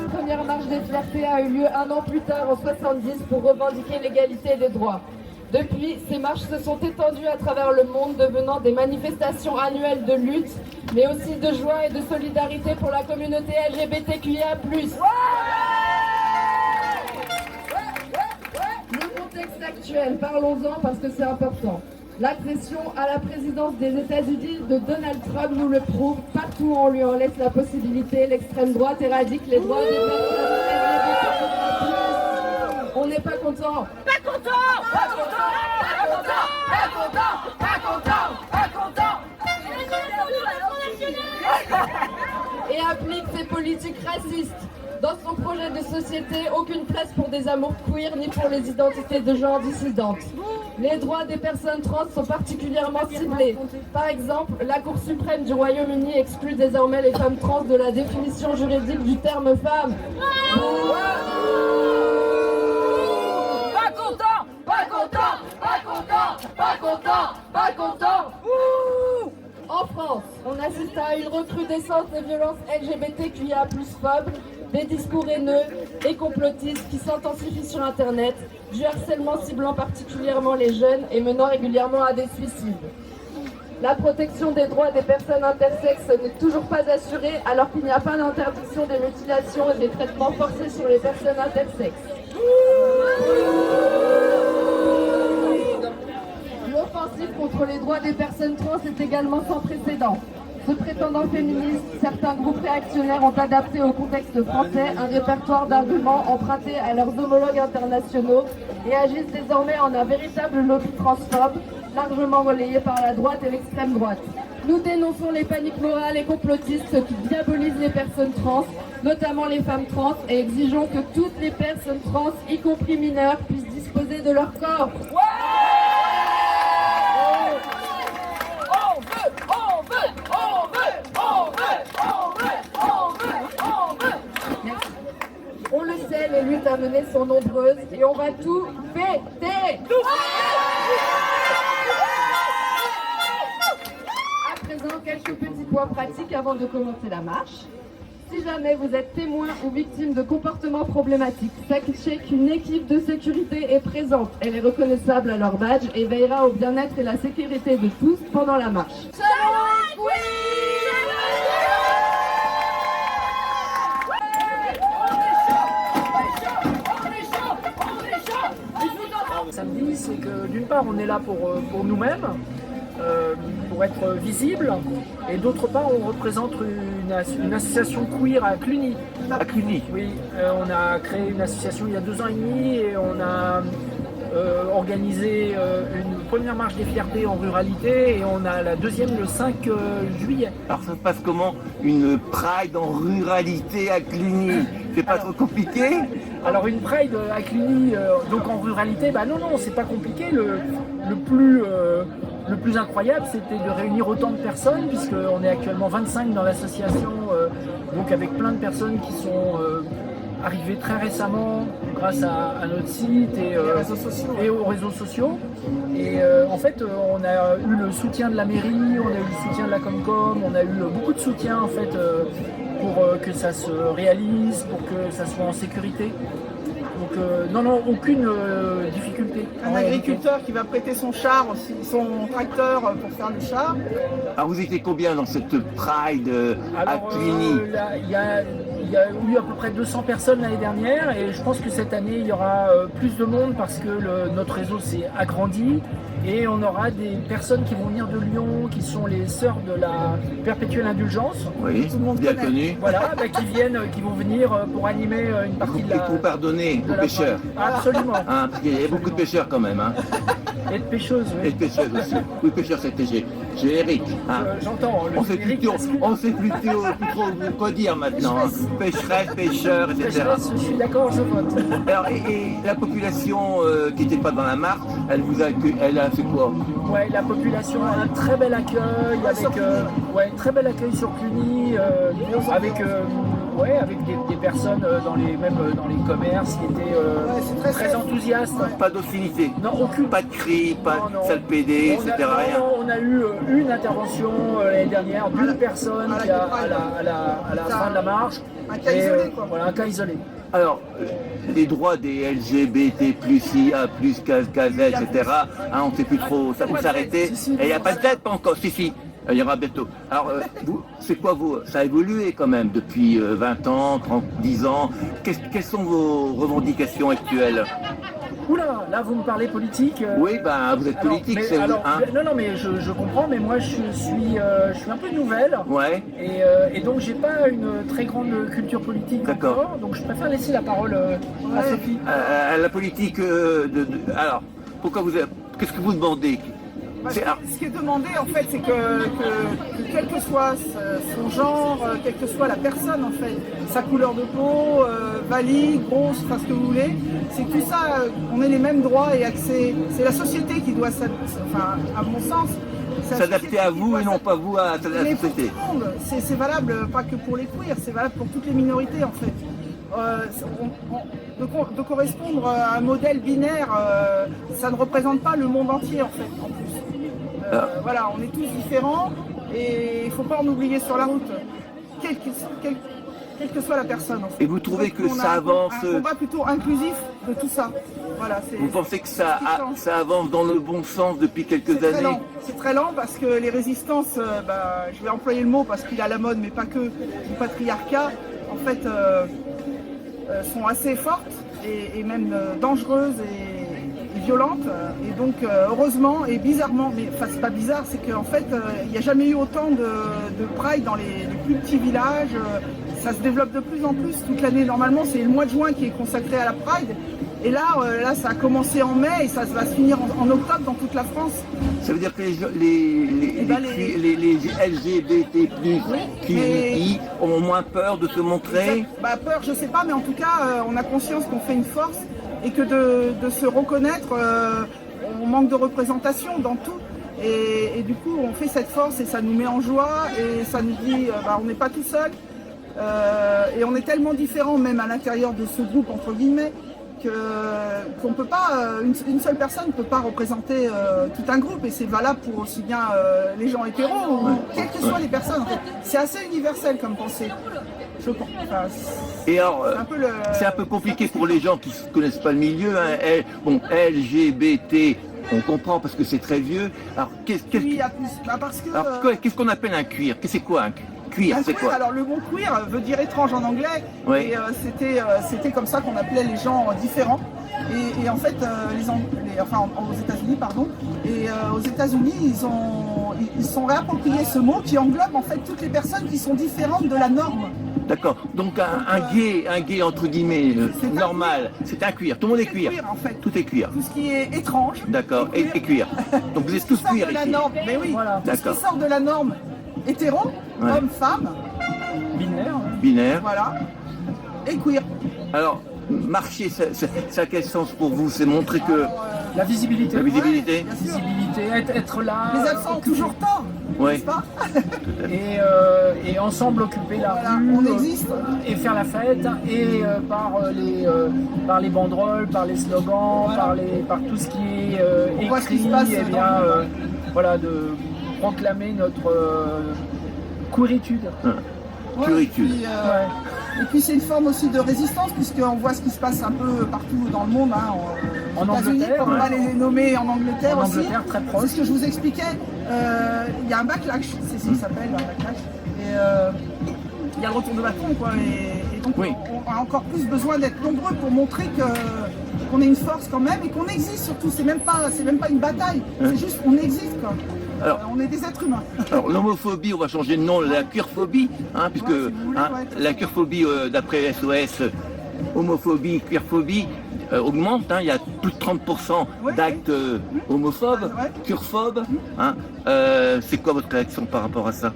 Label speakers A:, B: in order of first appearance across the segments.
A: La première marche des fiertés a eu lieu un an plus tard, en 70, pour revendiquer l'égalité des droits. Depuis, ces marches se sont étendues à travers le monde, devenant des manifestations annuelles de lutte, mais aussi de joie et de solidarité pour la communauté LGBTQIA+. Le contexte actuel, parlons-en parce que c'est important. L'accession à la présidence des États-Unis de Donald Trump nous le prouve. Partout où on lui en laisse la possibilité, l'extrême droite éradique les droits des personnes LGBTQIA+. On n'est pas content.
B: Pas content. Pas content. Pas content. Pas content. Pas content. Pas content.
A: Et applique ses politiques racistes. Dans son projet de société, aucune place pour des amours queer ni pour les identités de genre dissidentes. Les droits des personnes trans sont particulièrement ciblés. Par exemple, la Cour suprême du Royaume-Uni exclut désormais les femmes trans de la définition juridique du terme femme.
B: Pas content. Pas content. Pas content. Pas content. Pas content.
A: En France, on assiste à une recrudescence des violences LGBTQIA+ phobes, des discours haineux et complotistes qui s'intensifient sur Internet, du harcèlement ciblant particulièrement les jeunes et menant régulièrement à des suicides. La protection des droits des personnes intersexes n'est toujours pas assurée alors qu'il n'y a pas d'interdiction des mutilations et des traitements forcés sur les personnes intersexes. L'offensive contre les droits des personnes trans est également sans précédent. Se prétendant féministes, certains groupes réactionnaires ont adapté au contexte français un répertoire d'arguments empruntés à leurs homologues internationaux et agissent désormais en un véritable lobby transphobe, largement relayé par la droite et l'extrême droite. Nous dénonçons les paniques morales et complotistes qui diabolisent les personnes trans, notamment les femmes trans, et exigeons que toutes les personnes trans, y compris mineures, puissent disposer de leur corps. On le sait, les luttes à mener sont nombreuses et on va tout fêter. À présent, quelques petits points pratiques avant de commencer la marche. Si jamais vous êtes témoin ou victime de comportements problématiques, sachez qu'une équipe de sécurité est présente. Elle est reconnaissable à leur badge et veillera au bien-être et la sécurité de tous pendant la marche.
C: Samedi, c'est que d'une part on est là pour nous-mêmes, pour être visible, et d'autre part on représente une association queer à Cluny.
D: À Cluny.
C: Oui, on a créé une association il y a 2 ans et demi et on a organisé une première marche des fiertés en ruralité et on a la deuxième le 5 juillet.
D: Alors ça se passe comment? Une Pride en ruralité à Cluny? C'est pas trop compliqué?
C: Alors une Pride à Cluny, donc en ruralité, bah non, c'est pas compliqué. Le plus incroyable, c'était de réunir autant de personnes, puisqu'on est actuellement 25 dans l'association, donc avec plein de personnes qui sont arrivées très récemment grâce à notre site et aux réseaux sociaux. Et en fait, on a eu le soutien de la mairie, on a eu le soutien de la Comcom, on a eu beaucoup de soutien en fait pour que ça se réalise, pour que ça soit en sécurité. Donc non, aucune difficulté.
E: Un agriculteur qui va prêter son char, son tracteur pour faire le char.
D: Alors vous étiez combien dans cette Pride à Cluny?
C: Il y a eu à peu près 200 personnes l'année dernière et je pense que cette année il y aura plus de monde parce que notre réseau s'est agrandi et on aura des personnes qui vont venir de Lyon, qui sont les sœurs de la Perpétuelle Indulgence.
D: Oui, bien connu.
C: Voilà, qui vont venir pour animer une partie de la...
D: Et pour pardonner aux pêcheurs.
C: Absolument.
D: Hein, parce qu'il y a beaucoup de pêcheurs quand même. Hein.
C: Et de pêcheuses, oui.
D: Et de pêcheuses aussi. Oui, pêcheurs c'était j'ai Eric. Hein.
C: J'entends.
D: On sait plus trop quoi dire maintenant. Hein. Pêcheresse, pêcheur, etc.
C: Pêcheresse, je suis d'accord, je vote.
D: Alors, et la population qui n'était pas dans la marche, elle a fait quoi?
C: Ouais, la population a un très bel accueil, avec très bel accueil sur Cluny, avec Ouais, avec des personnes même dans les commerces qui étaient
E: c'est très
C: très
E: safe.
C: enthousiastes.
D: Pas d'hostilité.
C: Non, aucune.
D: Pas de cris, pas
C: Non,
D: de sale PD,
C: On a-
D: etc. Rien.
C: non, on a eu une intervention l'année dernière d'une personne
E: à la
C: qui a,
E: Pride.
C: à la fin de la marche.
E: Un cas
C: Et,
E: isolé, quoi.
C: Voilà, un cas isolé.
D: Alors, les droits des LGBT, IA, KZ, etc., hein, on ne sait plus trop où s'arrêter.
C: Si,
D: Et il n'y a pas de date, pas encore. Si, il y aura bientôt. Alors, c'est quoi ça a évolué quand même depuis 20 ans, 30, 10 ans. Quelles sont vos revendications actuelles?
C: Oula, là vous me parlez politique.
D: Oui, ben vous êtes
C: Alors,
D: politique,
C: mais
D: c'est
C: alors,
D: hein.
C: non, mais je comprends, mais moi je suis un peu nouvelle.
D: Ouais,
C: Et donc j'ai pas une très grande culture politique
D: D'accord.
C: encore, donc je préfère laisser la parole à Sophie.
D: la politique alors, qu'est-ce que vous demandez?
E: Ce qui est demandé en fait, c'est que quel que soit son genre, quelle que soit la personne en fait, sa couleur de peau, valide, grosse, enfin ce que vous voulez, c'est que tout ça, on ait les mêmes droits et accès. C'est la société qui doit, à mon sens, c'est la
D: S'adapter
E: société
D: à
E: qui
D: vous
E: doit
D: et non pas vous à la
E: mais pour tout
D: société.
E: le monde, c'est valable pas que pour les queers, c'est valable pour toutes les minorités en fait. De correspondre à un modèle binaire, ça ne représente pas le monde entier en fait. En plus. Voilà, on est tous différents et il ne faut pas en oublier sur la route, quelle que soit la personne. En fait.
D: Et vous trouvez que
E: On a
D: ça avance
E: un combat plutôt inclusif de tout ça. Voilà,
D: Vous pensez que ça
E: change.
D: avance dans le bon sens depuis quelques
E: C'est très
D: années?
E: lent. C'est très lent parce que les résistances, je vais employer le mot parce qu'il est à la mode, mais pas que, du patriarcat, en fait, sont assez fortes et même dangereuses et violentes. Et donc, heureusement et bizarrement, mais enfin, c'est pas bizarre, c'est qu'en fait, il n'y a jamais eu autant de Pride dans les plus petits villages. Ça se développe de plus en plus toute l'année. Normalement, c'est le mois de juin qui est consacré à la Pride. Et là, ça a commencé en mai et ça va se finir en octobre dans toute la France.
D: Ça veut dire que les LGBT+, QI ont moins peur de se montrer?
E: Peur, je sais pas, mais en tout cas, on a conscience qu'on fait une force et que de se reconnaître, on manque de représentation dans tout. Et du coup, on fait cette force et ça nous met en joie et ça nous dit, on n'est pas tout seul. Et on est tellement différents, même à l'intérieur de ce groupe, entre guillemets, qu'on peut pas, une seule personne ne peut pas représenter tout un groupe, et c'est valable pour aussi bien les gens hétéros ou quelles que soient les personnes. En fait. C'est assez universel comme pensée. Je pense. Enfin,
D: Et alors, c'est un peu compliqué pour les gens qui ne connaissent pas le milieu. Hein. LGBT, on comprend parce que c'est très vieux. Alors, qu'est-ce qu'on appelle un cuir? C'est quoi un cuir? C'est quoi?
E: Alors le mot queer veut dire étrange en anglais,
D: Oui.
E: et c'était comme ça qu'on appelait les gens différents. Et en fait, aux États-Unis, pardon, et aux États-Unis, ils sont réappropriés ce mot qui englobe en fait toutes les personnes qui sont différentes de la norme.
D: D'accord. Donc un gay entre guillemets normal, c'est un cuir. Tout le monde est cuir.
E: En fait.
D: Tout est cuir.
E: Tout ce qui est étrange.
D: D'accord. Et cuir. Donc vous êtes tous
E: Sort
D: cuir
E: de la
D: ici.
E: norme. Mais oui.
C: Voilà.
E: Tout ce
D: D'accord.
E: qui sort de la norme hétéro,
D: Ouais.
E: homme, femme,
C: Binaire.
D: Binaire.
E: voilà, et queer.
D: Alors, marcher, ça a quel sens pour vous? C'est montrer que
C: La visibilité.
D: la visibilité.
E: Bien sûr.
C: Visibilité, être là.
E: Les absents ont toujours tort,
D: Ouais.
E: n'est-ce pas?
C: Et ensemble occuper la
E: Voilà,
C: rue.
E: on existe.
C: Et faire la fête. Et par les banderoles, par les slogans,
E: Voilà.
C: par tout ce qui est
E: On voit ce qui
C: écrit,
E: se passe
C: et
E: dans
C: bien,
E: le monde.
C: voilà, de proclamer notre queeritude.
E: Ouais,
D: Puritude.
C: Ouais.
E: Et puis c'est une forme aussi de résistance, puisqu'on voit ce qui se passe un peu partout dans le monde, hein,
C: En
E: aux États-Unis,
C: Angleterre,
E: on va les nommer en Angleterre
C: En
E: aussi.
C: Angleterre, très proche.
E: C'est ce que je vous expliquais. Il y a un backlash, c'est ce qui s'appelle un backlash. Et il y a le retour de bâton, quoi. Et donc
D: Oui.
E: on a encore plus besoin d'être nombreux pour montrer qu'on est une force quand même et qu'on existe surtout. C'est même pas une bataille, c'est juste on existe, quoi.
D: Alors-
E: On est des êtres humains.
D: Alors l'homophobie, on va changer de nom, la queerphobie, hein, puisque
E: Ouais, si vous voulez, ouais.
D: la queerphobie, d'après SOS, homophobie, queerphobie, augmente. Hein, il y a plus de 30%
E: Ouais,
D: d'actes homophobes,
E: Ouais.
D: queerphobes. Hein. C'est quoi votre réaction par rapport à ça?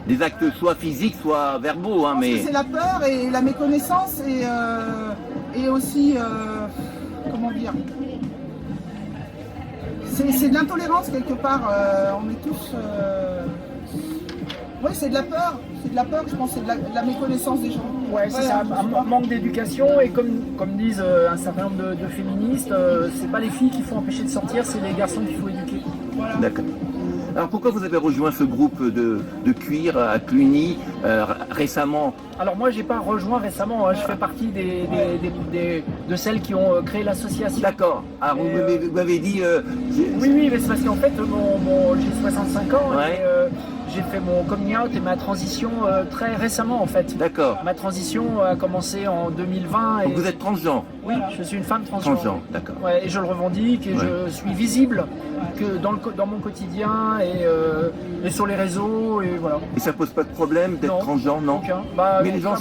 D: Des actes soit physiques, soit verbaux, hein,
E: Je pense
D: mais
E: que c'est la peur et la méconnaissance et aussi, comment dire, c'est de l'intolérance quelque part. On est tous, Oui, c'est de la peur, je pense, c'est de la méconnaissance des gens.
C: Ouais, c'est ça, un manque d'éducation et comme disent un certain nombre de féministes, c'est pas les filles qu'il faut empêcher de sortir, c'est les garçons qu'il faut éduquer.
E: Voilà.
D: D'accord. Alors pourquoi vous avez rejoint ce groupe de cuir à Cluny récemment?
C: Alors moi j'ai pas rejoint récemment, hein, je fais partie de celles qui ont créé l'association.
D: D'accord. Alors vous m'avez dit...
C: Oui, mais c'est parce qu'en fait j'ai 65 ans
D: Ouais.
C: et j'ai fait mon coming out et ma transition très récemment en fait.
D: D'accord.
C: Ma transition a commencé en 2020.
D: Donc vous êtes transgenre?
C: Oui, je suis une femme transgenre.
D: Transgenre, d'accord.
C: Ouais, et je le revendique et je suis visible que dans mon quotidien et sur les réseaux et voilà.
D: Et ça pose pas de problème d'être
C: Non.
D: transgenre, non?
C: Aucun. Bah,
D: Mais les gens,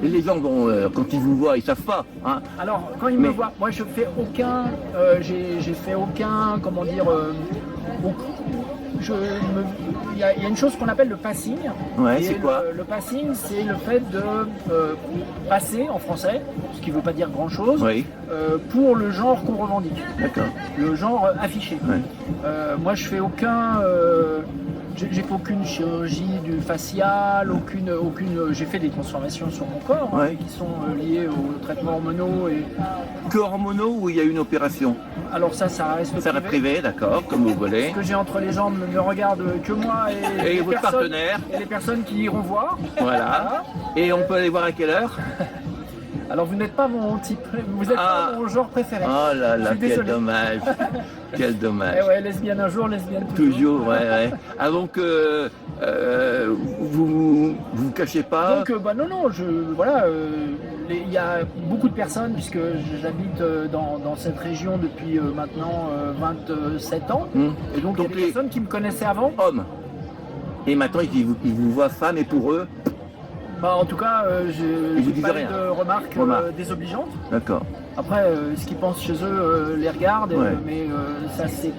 D: les gens bon, quand ils vous voient, ils savent pas. Hein.
C: Alors, quand ils me voient, moi je fais aucun, j'ai fait aucun, comment dire, il y a une chose qu'on appelle le passing.
D: Ouais,
C: Et
D: c'est quoi?
C: le passing, c'est le fait de passer en français, ce qui ne veut pas dire grand chose,
D: Oui.
C: pour le genre qu'on revendique,
D: D'accord.
C: le genre affiché.
D: Ouais.
C: Moi je fais aucun. J'ai fait aucune chirurgie du facial, j'ai fait des transformations sur mon corps hein,
D: Ouais.
C: qui sont liées aux traitements hormonaux.
D: Que hormonaux ou il y a une opération?
C: Alors ça reste
D: Ça reste privé, d'accord, comme vous voulez.
C: Ce que j'ai entre les jambes ne me regarde que moi
D: Et
C: les
D: votre partenaire.
C: et les personnes qui iront voir.
D: Voilà. Et on peut aller voir à quelle heure?
C: Alors vous n'êtes pas mon type, vous n'êtes pas mon genre préféré.
D: Oh là
C: Je
D: là,
C: suis
D: quel
C: désolé.
D: dommage. Quel dommage.
C: Eh ouais, lesbienne un jour, lesbienne toujours.
D: Toujours, ouais. Ah donc, vous cachez pas?
C: Donc non, voilà, il y a beaucoup de personnes puisque j'habite dans cette région depuis maintenant 27 ans. Et donc il y a des personnes qui me connaissaient avant.
D: Hommes. Et maintenant, ils vous voient femmes et pour eux?
C: Bah, en tout cas,
D: Ils vous
C: j'ai
D: disent
C: pas eu
D: rien.
C: de remarques désobligeantes.
D: D'accord.
C: Après, ce qu'ils pensent chez eux les regarde,
D: Ouais.
C: mais ça s'est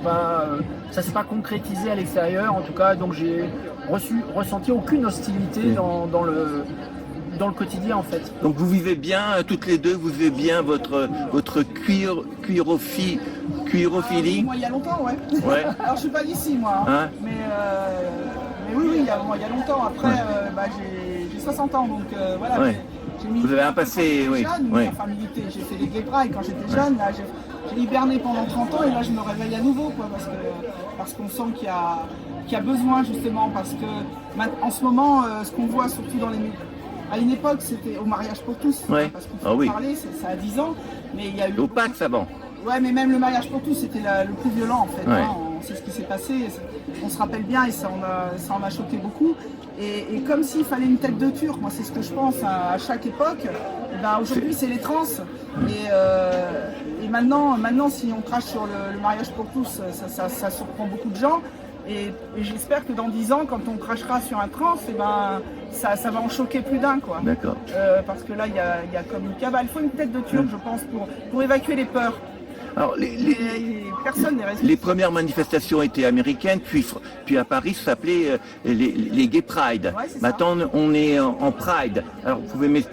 C: pas concrétisé à l'extérieur. En tout cas, donc j'ai ressenti aucune hostilité dans le quotidien en fait.
D: Donc vous vivez bien, toutes les deux, vous vivez bien votre cuirophilie?
E: Moi, il y a longtemps, ouais.
D: Ouais.
E: Alors, je suis pas d'ici, moi.
D: Hein?
E: Mais oui, il y a longtemps. Après, j'ai 60 ans, donc voilà.
D: Ouais.
E: J'ai mis
D: Vous avez un passé, oui.
E: jeune,
D: Oui.
E: enfin, milité. J'ai fait les gay pride quand j'étais jeune. Là, j'ai hiberné pendant 30 ans et là, je me réveille à nouveau, quoi, parce qu'on sent qu'il y a besoin, justement, parce que en ce moment, ce qu'on voit surtout dans les médias, à une époque, c'était au mariage pour tous,
D: Ouais.
E: parce qu'il faut parler, ça a 10 ans, mais il y a eu...
D: Au Pax avant.
E: Ouais, mais même le mariage pour tous, c'était le plus violent en fait.
D: Ouais.
E: Hein. C'est ce qui s'est passé. On se rappelle bien et ça en a choqué beaucoup. Et comme s'il fallait une tête de turc, moi c'est ce que je pense à chaque époque. Ben, aujourd'hui c'est les trans. Et maintenant, si on crache sur le mariage pour tous, ça surprend beaucoup de gens. Et j'espère que dans 10 ans, quand on crachera sur un trans, et ben, ça va en choquer plus d'un, quoi.
D: D'accord.
E: Parce que là, il y a comme une cabale. Il faut une tête de turc, je pense, pour évacuer les peurs.
D: Alors,
E: personne n'est responsable.
D: les premières manifestations étaient américaines, puis à Paris, ça s'appelait les Gay Pride.
E: Ouais, c'est ça.
D: Maintenant, on est en Pride. Alors, vous pouvez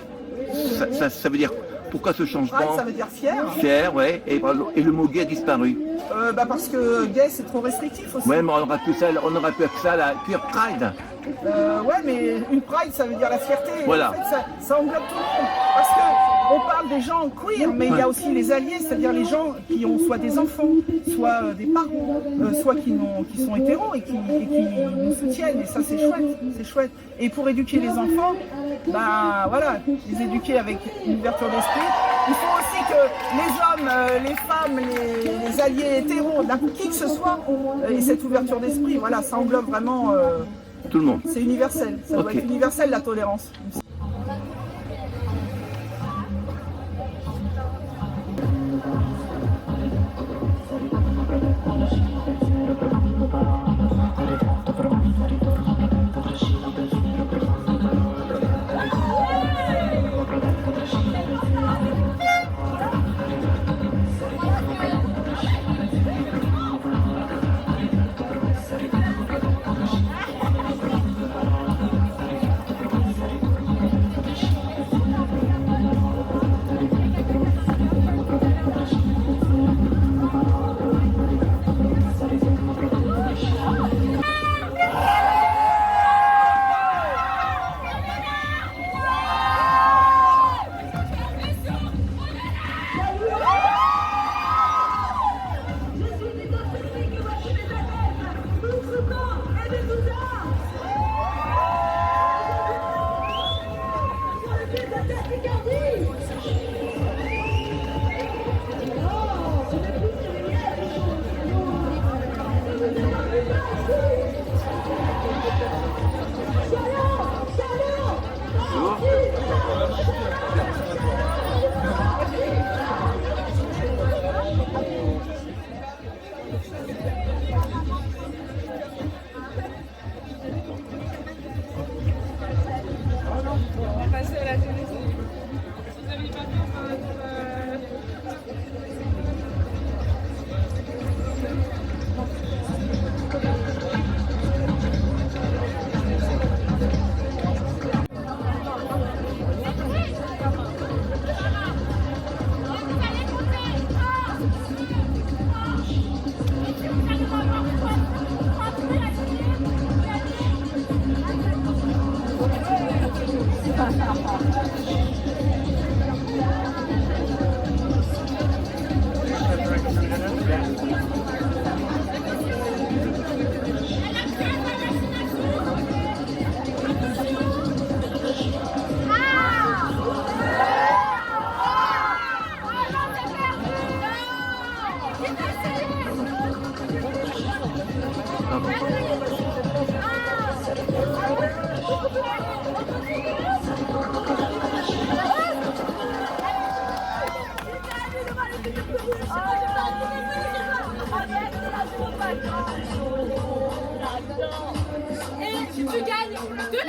D: ça veut dire pourquoi ce changement?
E: Pride, ça veut dire fier.
D: Fier, ouais. Et le mot gay a disparu.
E: Parce que gay, c'est trop restrictif aussi.
D: Ouais, mais on aurait pu appeler ça la queer pride.
E: Ouais, mais une pride, ça veut dire la fierté.
D: Voilà.
E: En fait, ça englobe tout le monde. Parce qu'on parle des gens queer, mais il y a aussi les alliés, c'est-à-dire les gens qui ont soit des enfants, soit des parents, soit qui sont hétéros et qui nous soutiennent. Et ça, c'est chouette. C'est chouette. Et pour éduquer les enfants, ben voilà, les éduquer avec une ouverture d'esprit. Il faut aussi que les hommes, les femmes, les alliés hétéros, qui que ce soit, aient cette ouverture d'esprit. Voilà, ça englobe vraiment...
D: Tout le monde.
E: C'est universel, ça doit être universel la tolérance.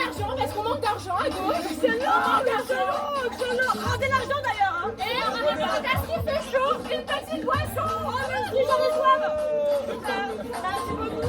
B: l'argent parce qu'on manque d'argent à gauche. Excellent, excellent. Rendez l'argent d'ailleurs. Et on a des parce qu'il fait chaud, une petite boisson. Oh merci, j'en ai soif. Merci beaucoup.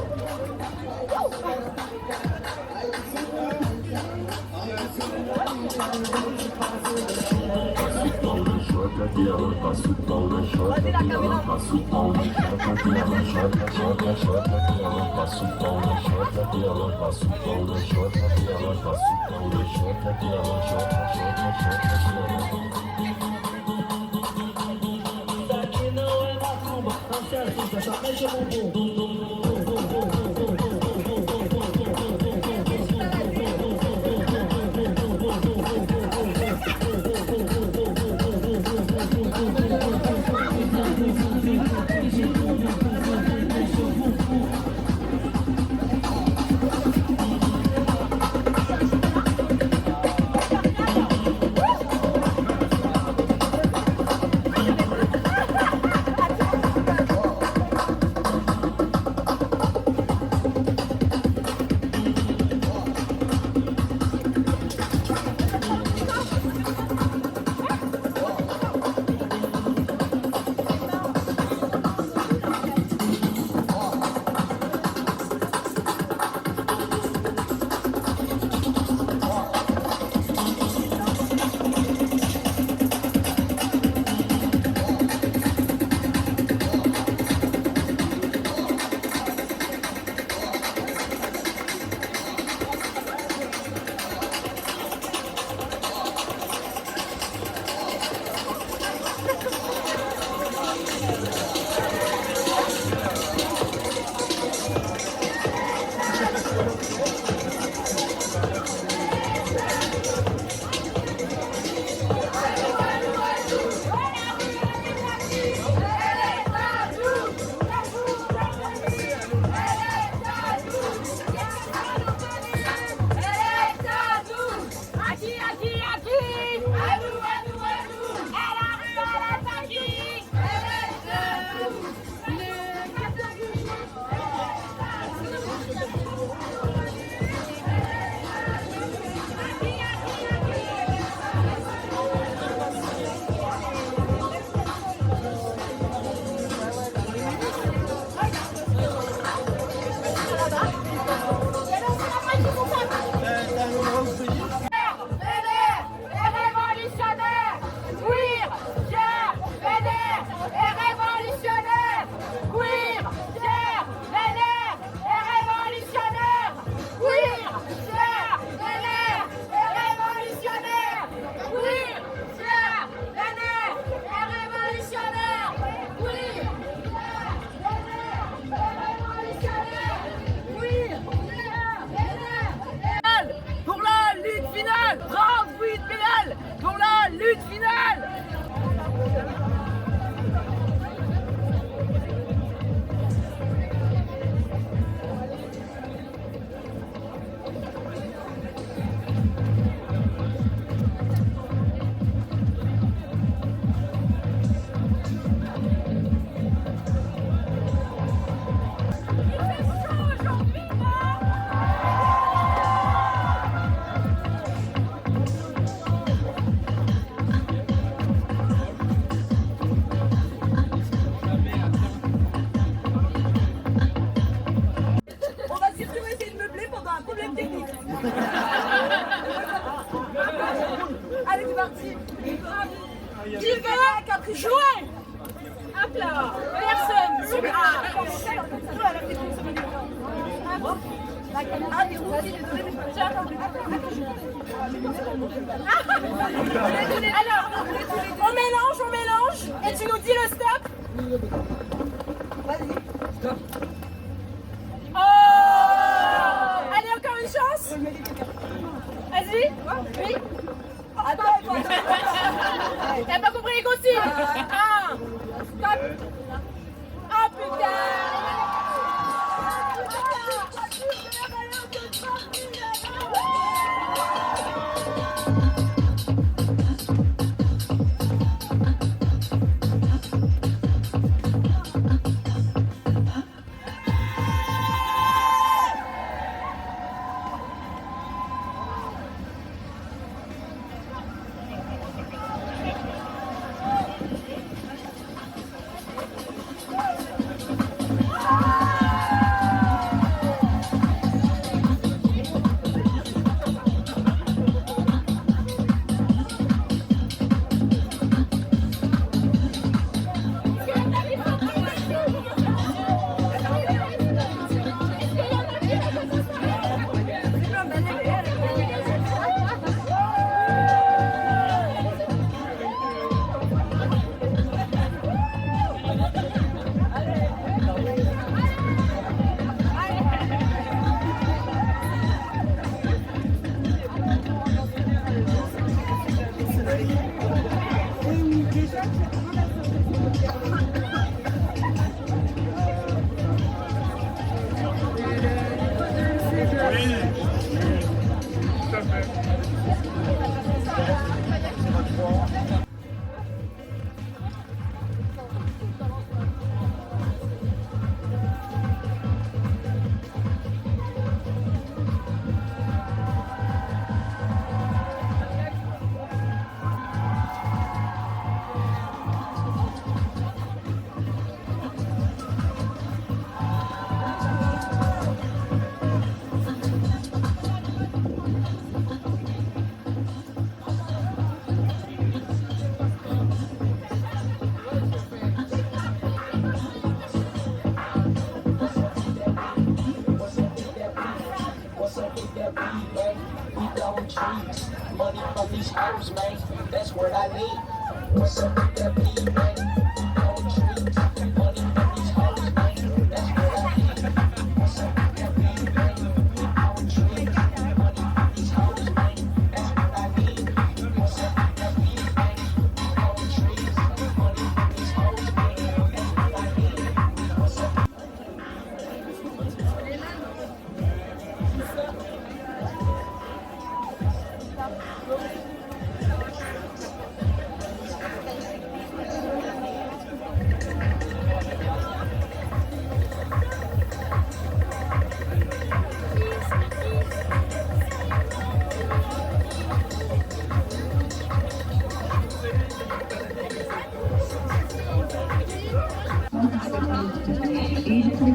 F: Allez, c'est parti. Qui veut jouer? Hop là. Personne. Super. Alors, on mélange, et tu nous dis le stop. Vas-y. Stop. Oh! Allez, encore une chance. Vas-y. Oui. Attends. T'as pas compris les consignes? Stop. Oh putain!
G: What's up with that weed, man? We blowing trees. Money from these hoes, man. That's what I need. What's up with that weed, man? We blowing trees. Money from these hoes, man. That's what I need. What's up with that weed, man? We blowing trees. Money from these hoes, man. That's what I need. What's up with that weed, man? We blowing trees. Money from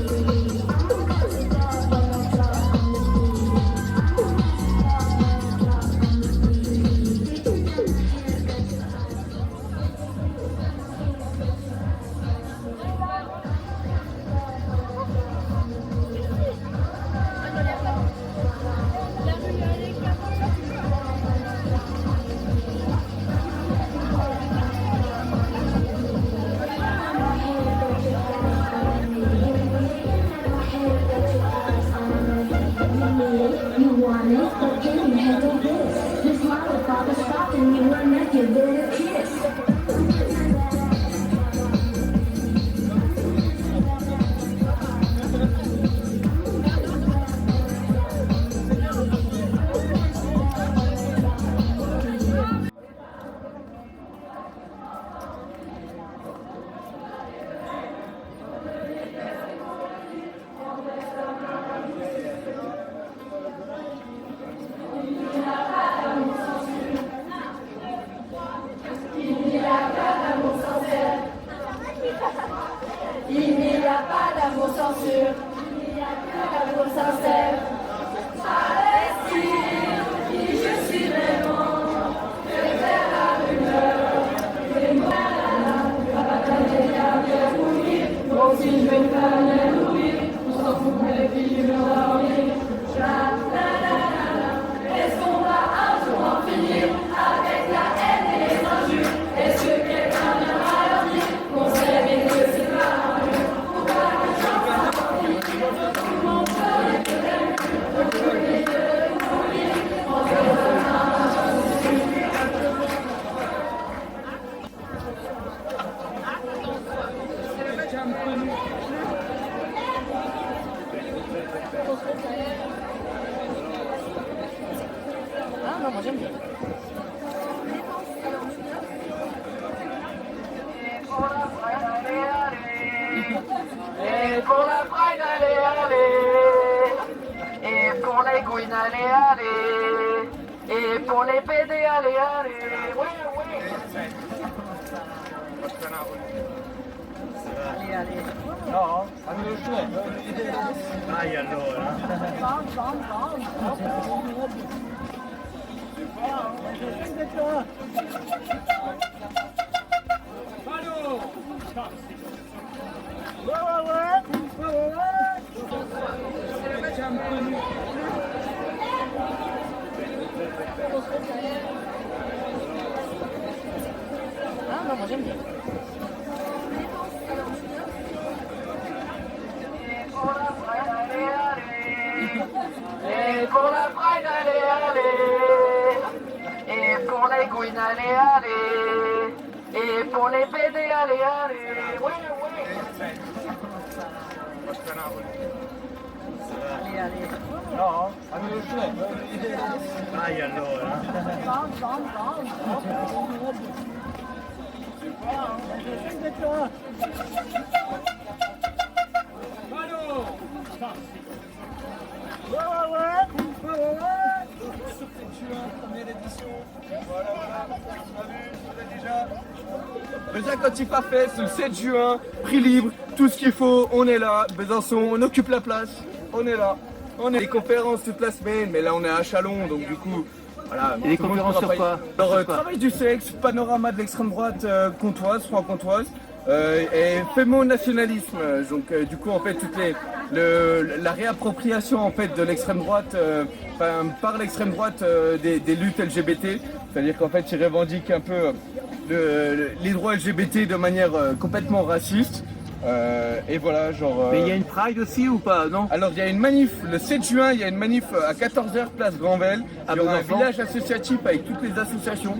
G: these hoes, man. That's what I need. What's up?
H: You want it, but can you handle this? This motherfucker stopping you and make you get a kiss.
A: Il n'y a pas d'amour sans censure, il n'y a que l'amour sincère. Palestine, qui je suis vraiment, je faire la rumeur, et moi la bataille a bien mourir, moi aussi je vais faire la nourrir, on s'en fout que les filles vont dormir. Est-ce qu'on va un jour en finir avec la haine et les injures? Est-ce que quelqu'un viendra leur dire qu'on s'aime et que c'est pas un mur? Pourquoi les gens s'en tout le monde peut les faire on peut les deux mourir en faisant j'en suis sûr.
F: Ah non, moi j'aime bien.
A: Et pour la Pride, allez, allez. Et pour les Gouines, allez, allez. Et pour les PD, allez, allez. Oui, oui.
F: Allez, allez. Ah non, moi j'aime bien.
A: Et pour la Pride, allez, allez. Et Et pour les gouines, allez, allez. Et pour les PD, allez, allez. Oui, oui.
F: Allez, allez.
I: Besançon Antifa Fest, le 7 juin, prix libre, tout ce qu'il faut, on est là. Besançon, on occupe la place, on est là. On a des conférences toute la semaine, mais là on est à Chalon, donc du coup, voilà.
D: Et des
I: tout le monde
D: conférences
I: pourra
D: sur
I: pas y-
D: quoi?
I: Alors,
D: Sur quoi
I: travail du sexe, panorama de l'extrême droite comtoise, franc-comtoise, et fémo-nationalisme. Donc du coup, en fait, la réappropriation en fait de l'extrême droite par l'extrême droite des luttes LGBT, c'est-à-dire qu'en fait, ils revendiquent un peu les droits LGBT de manière complètement raciste. Et voilà, genre.
D: Mais il y a une Pride aussi ou pas, non?
I: Alors il y a une manif, le 7 juin, il y a une manif à 14h, place Granvelle. Il y aura un
D: Besançon.
I: village associatif avec toutes les associations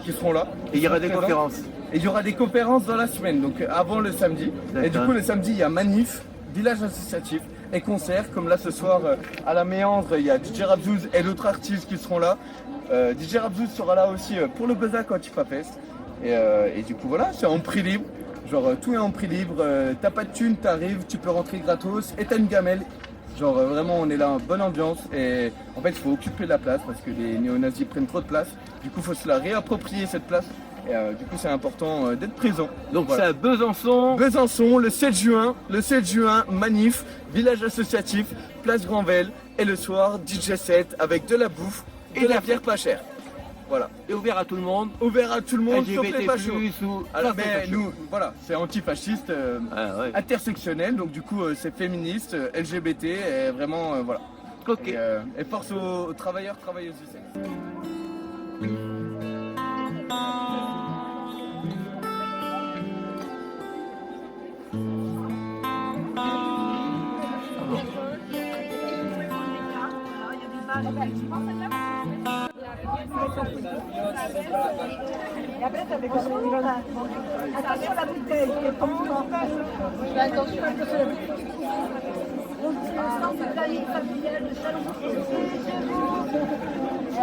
I: qui seront là.
D: Et il y aura des
I: Présentes.
D: conférences.
I: Et il y aura des conférences dans la semaine, donc avant le samedi. Et du
D: D'accord.
I: coup, le samedi, il y a manif, village associatif et concert. Comme là ce soir, à la Méandre, il y a DJ Rabzouz et d'autres artistes qui seront là. DJ Rabzouz sera là aussi pour le Besançon Antifa Fest. Et du coup, voilà, c'est en prix libre. Genre tout est en prix libre, t'as pas de thune, t'arrives, tu peux rentrer gratos et t'as une gamelle. Genre vraiment on est là en bonne ambiance et en fait il faut occuper la place parce que les néo-nazis prennent trop de place. Du coup il faut se la réapproprier cette place et du coup c'est important d'être présent.
D: Donc
I: Voilà.
D: c'est à Besançon.
I: Besançon le 7 juin, manif, village associatif, place Granvelle et le soir DJ set avec de la bouffe et de la bière pas chère. Voilà.
D: Et ouvert à tout le monde.
I: Ouvert à tout le monde sauf les
D: LGBT+,
I: fachos.
D: ou...
I: Alors,
D: sauf les
I: mais
D: fachos.
I: nous, voilà, c'est antifasciste,
D: Ah, ouais.
I: intersectionnel, donc du coup c'est féministe, LGBT, et vraiment voilà.
D: Ok.
I: Et force aux travailleurs, travailleuses du sexe.
B: Attention la bouteille, attention à la bouteille. Centre famille familiale de Chalon. Chez vous.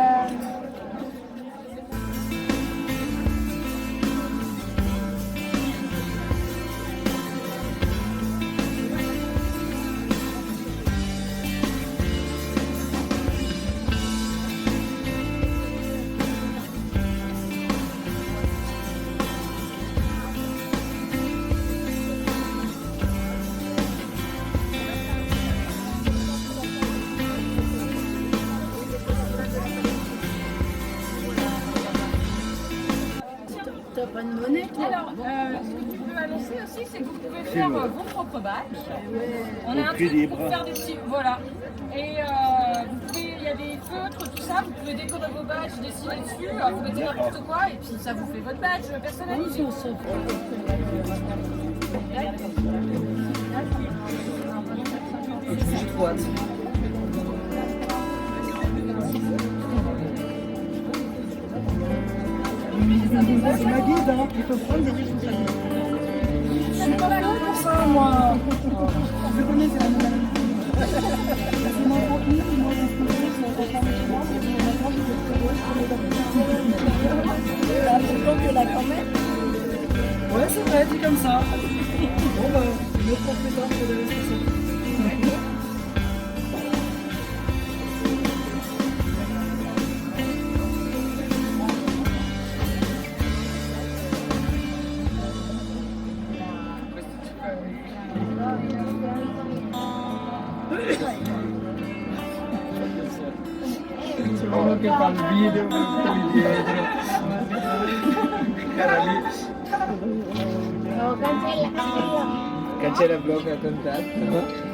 J: Alors, ce que tu peux annoncer aussi, c'est que vous pouvez faire vos propres badges. On a un truc pour faire des petits... Voilà. Et vous pouvez, il y a des feutres, tout ça, vous pouvez décorer vos badges, dessiner dessus, vous mettez n'importe quoi, et puis ça vous fait votre badge personnalisé.
F: C'est ma guide, hein, il faut prendre des responsabilités. Je suis pas là pour ça, moi. Je connais, c'est la même. C'est mon contenu, c'est mon responsabilité, c'est mon comportement, c'est mon maintenant, je c'est important que la grand-mère. Ouais, c'est vrai, dit comme ça. Bon, bah, le professeur, c'est la responsabilité.
I: Solo che fa il video con quelli dietro. Era lì. Cancella blocca contatto.